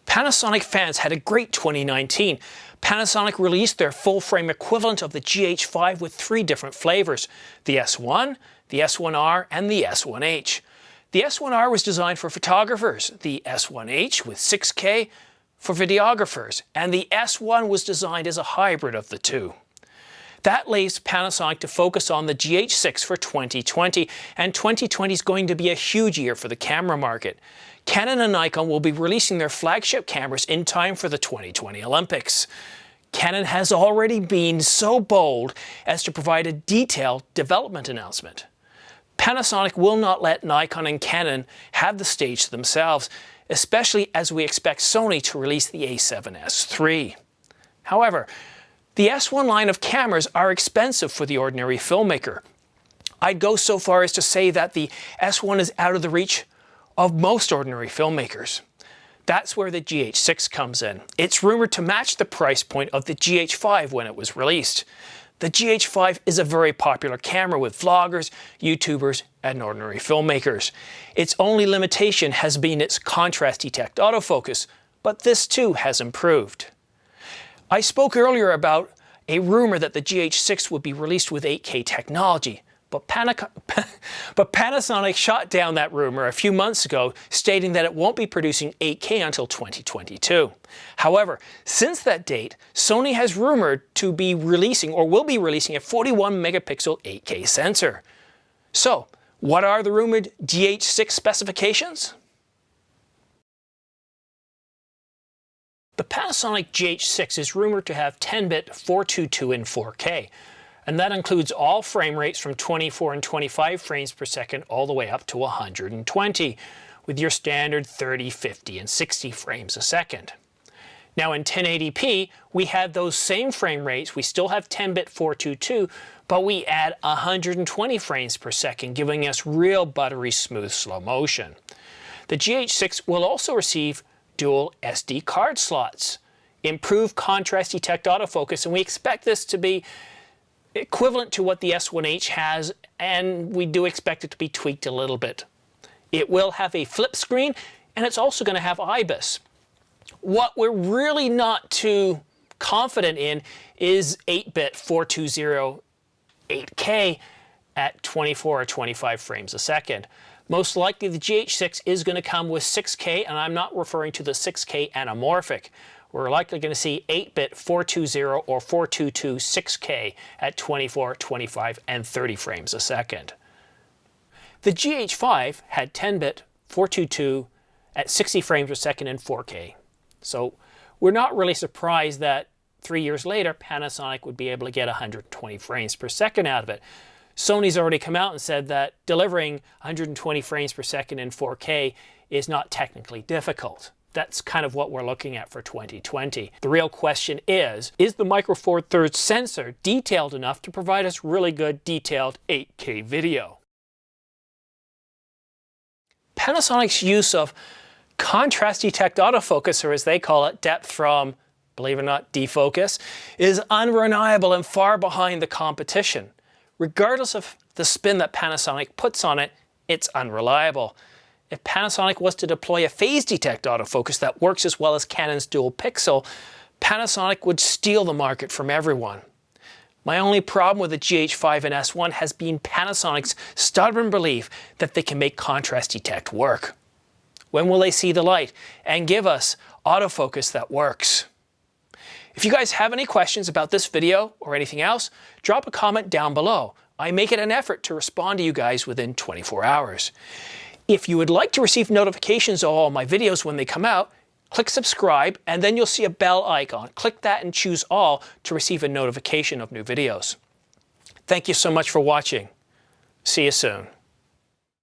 Panasonic fans had a great 2019. Panasonic released their full-frame equivalent of the GH5 with 3 different flavors: the S1, the S1R, and the S1H. The S1R was designed for photographers, the S1H with 6K for videographers, and the S1 was designed as a hybrid of the two. That leaves Panasonic to focus on the GH6 for 2020, and 2020 is going to be a huge year for the camera market. Canon and Nikon will be releasing their flagship cameras in time for the 2020 Olympics. Canon has already been so bold as to provide a detailed development announcement. Panasonic will not let Nikon and Canon have the stage to themselves, especially as we expect Sony to release the a7S III. However, the S1 line of cameras are expensive for the ordinary filmmaker. I'd go so far as to say that the S1 is out of the reach of most ordinary filmmakers. That's where the GH6 comes in. It's rumored to match the price point of the GH5 when it was released. The GH5 is a very popular camera with vloggers, YouTubers, and ordinary filmmakers. Its only limitation has been its contrast detect autofocus, but this too has improved. I spoke earlier about a rumor that the GH6 would be released with 8K technology, but Panasonic shot down that rumor a few months ago, stating that it won't be producing 8K until 2022. However, since that date, Sony has rumored to be releasing, or will be releasing, a 41 megapixel 8K sensor. So, what are the rumored GH6 specifications? The Panasonic GH6 is rumored to have 10-bit 422 in 4K, and that includes all frame rates from 24 and 25 frames per second all the way up to 120, with your standard 30, 50, and 60 frames a second. Now in 1080p, we have those same frame rates, we still have 10-bit 422, but we add 120 frames per second, giving us real buttery smooth slow motion. The GH6 will also receive dual SD card slots, improved contrast detect autofocus, and we expect this to be equivalent to what the S1H has, and we do expect it to be tweaked a little bit. It will have a flip screen, and it's also going to have IBIS. What we're really not too confident in is 8-bit 420 8K at 24 or 25 frames a second. Most likely the GH6 is going to come with 6K, and I'm not referring to the 6K anamorphic. We're likely going to see 8-bit 420 or 422 6K at 24, 25, and 30 frames a second. The GH5 had 10-bit 422 at 60 frames per second in 4K. So we're not really surprised that 3 years later Panasonic would be able to get 120 frames per second out of it. Sony's already come out and said that delivering 120 frames per second in 4K is not technically difficult. That's kind of what we're looking at for 2020. The real question is the Micro Four Thirds sensor detailed enough to provide us really good detailed 8K video? Panasonic's use of contrast detect autofocus, or as they call it, depth from, believe it or not, defocus, is unreliable and far behind the competition. Regardless of the spin that Panasonic puts on it, it's unreliable. If Panasonic was to deploy a phase detect autofocus that works as well as Canon's dual pixel, Panasonic would steal the market from everyone. My only problem with the GH5 and S1 has been Panasonic's stubborn belief that they can make contrast detect work. When will they see the light and give us autofocus that works? If you guys have any questions about this video or anything else, drop a comment down below. I make it an effort to respond to you guys within 24 hours. If you would like to receive notifications of all my videos when they come out, click subscribe and then you'll see a bell icon. Click that and choose all to receive a notification of new videos. Thank you so much for watching. See you soon.